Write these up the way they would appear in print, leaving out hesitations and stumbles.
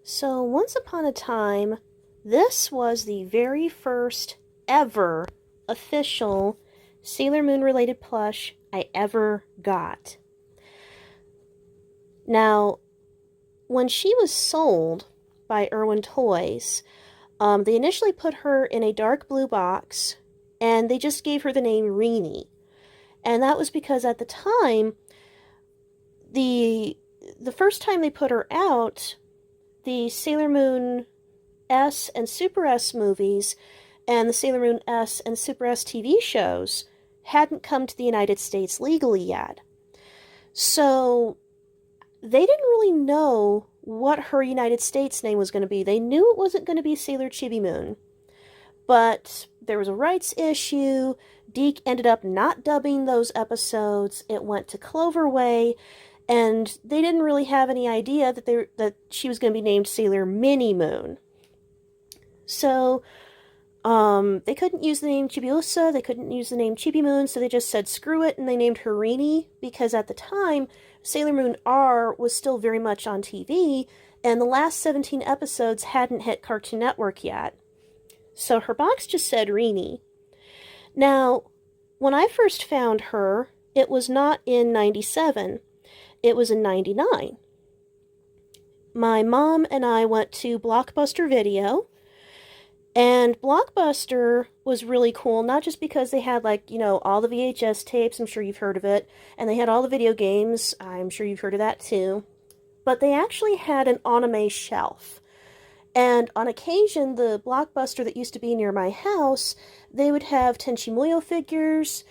So, once upon a time, this was the very first ever official Sailor Moon related plush I ever got. Now, when she was sold by Irwin Toys, they initially put her in a dark blue box and they just gave her the name Reenie. And that was because at the time, the first time they put her out, the Sailor Moon S and Super S movies and the Sailor Moon S and Super S TV shows hadn't come to the United States legally yet. So they didn't really know what her United States name was going to be. They knew it wasn't going to be Sailor Chibi Moon. But there was a rights issue. Deke ended up not dubbing those episodes. It went to Cloverway. And they didn't really have any idea that she was going to be named Sailor Mini Moon. So, they couldn't use the name Chibiusa, they couldn't use the name Chibi Moon, so they just said screw it, and they named her Rini, because at the time, Sailor Moon R was still very much on TV, and the last 17 episodes hadn't hit Cartoon Network yet. So her box just said Rini. Now, when I first found her, it was not in 97. It was in 99. My mom and I went to Blockbuster Video, and Blockbuster was really cool, not just because they had, all the VHS tapes, I'm sure you've heard of it, and they had all the video games, I'm sure you've heard of that too, but they actually had an anime shelf. And on occasion, the Blockbuster that used to be near my house, they would have Tenchi Muyo figures.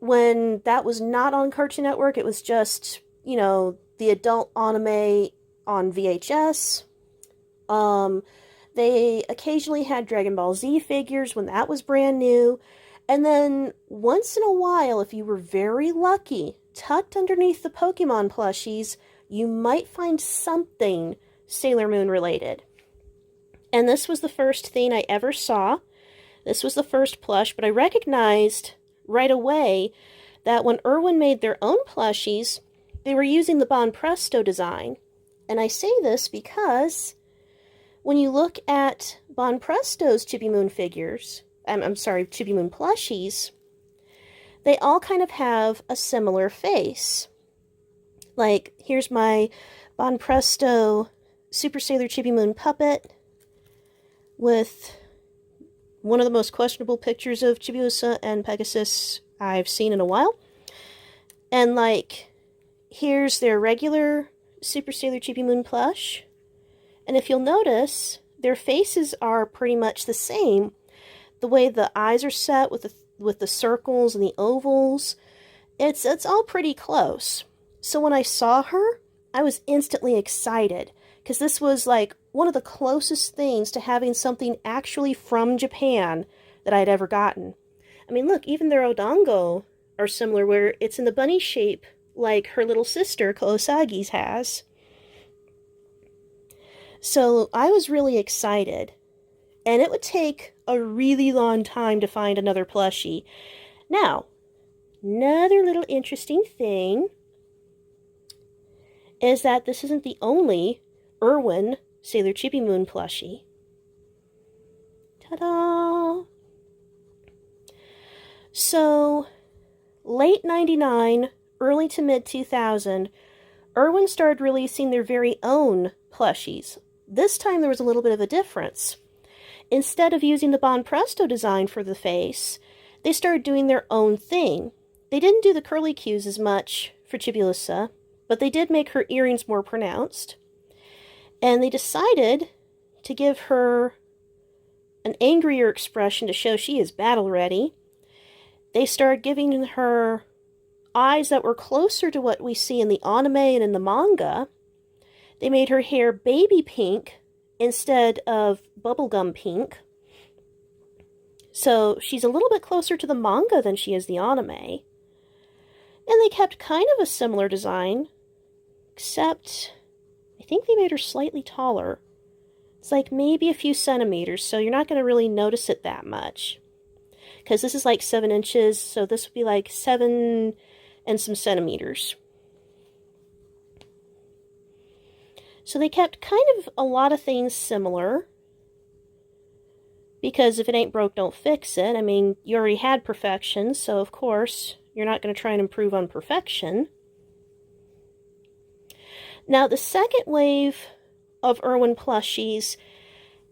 When that was not on Cartoon Network, it was just the adult anime on VHS. They occasionally had Dragon Ball Z figures when that was brand new. And then, once in a while, if you were very lucky, tucked underneath the Pokemon plushies, you might find something Sailor Moon related. And this was the first thing I ever saw. This was the first plush, but I recognized right away that when Irwin made their own plushies, they were using the Bon Presto design. And I say this because when you look at Bon Presto's Chibi Moon figures, Chibi Moon plushies, they all kind of have a similar face. Like, here's my Bon Presto Super Sailor Chibi Moon puppet with one of the most questionable pictures of Chibiusa and Pegasus I've seen in a while. And, here's their regular Super Sailor Chibi Moon plush. And if you'll notice, their faces are pretty much the same. The way the eyes are set with the circles and the ovals, it's all pretty close. So when I saw her, I was instantly excited, because this was one of the closest things to having something actually from Japan that I'd ever gotten. I mean, look, even their Odango are similar, where it's in the bunny shape like her little sister Kurosagi's has. So I was really excited, and it would take a really long time to find another plushie. Now, another little interesting thing is that this isn't the only Irwin Sailor Chibi Moon plushie. Ta-da! So, late 99, early to mid 2000, Irwin started releasing their very own plushies. This time there was a little bit of a difference. Instead of using the Bon Presto design for the face, they started doing their own thing. They didn't do the curly cues as much for Chibiusa, but they did make her earrings more pronounced. And they decided to give her an angrier expression to show she is battle ready. They started giving her eyes that were closer to what we see in the anime and in the manga. They made her hair baby pink instead of bubblegum pink. So she's a little bit closer to the manga than she is the anime. And they kept kind of a similar design, except I think they made her slightly taller. It's maybe a few centimeters, so you're not going to really notice it that much. Because this is 7 inches, so this would be 7 and some centimeters. So they kept kind of a lot of things similar. Because if it ain't broke, don't fix it. I mean, you already had perfection, so of course, you're not going to try and improve on perfection. Now, the second wave of Irwin plushies,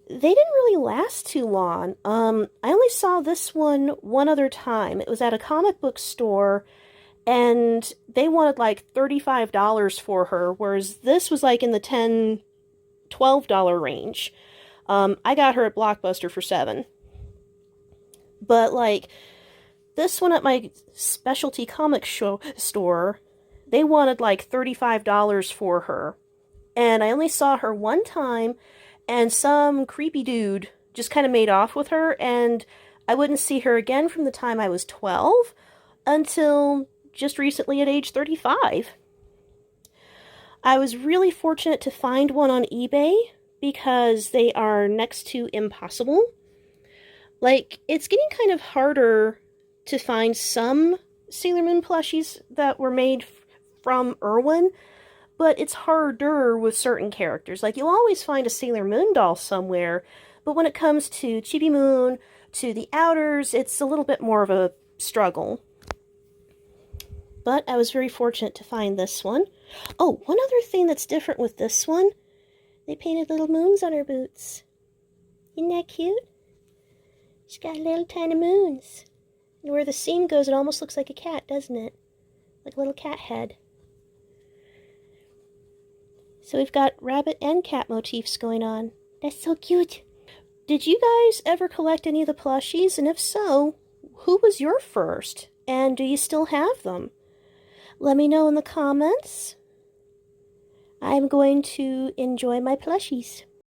they didn't really last too long. I only saw this one other time. It was at a comic book store, and they wanted like $35 for her, whereas this was like in the $10, $12 range. I got her at Blockbuster for $7. But like this one at my specialty comic store, they wanted like $35 for her. And I only saw her one time, and some creepy dude just kind of made off with her, and I wouldn't see her again from the time I was 12 until just recently at age 35. I was really fortunate to find one on eBay because they are next to impossible. Like, it's getting kind of harder to find some Sailor Moon plushies that were made from Irwin, but it's harder with certain characters. Like, you'll always find a Sailor Moon doll somewhere, but when it comes to Chibi Moon, to the Outers, it's a little bit more of a struggle. But I was very fortunate to find this one. Oh, one other thing that's different with this one, they painted little moons on her boots. Isn't that cute? She's got little tiny moons. And where the seam goes, it almost looks like a cat, doesn't it? Like a little cat head. So we've got rabbit and cat motifs going on. That's so cute. Did you guys ever collect any of the plushies? And if so, who was your first? And do you still have them? Let me know in the comments. I'm going to enjoy my plushies.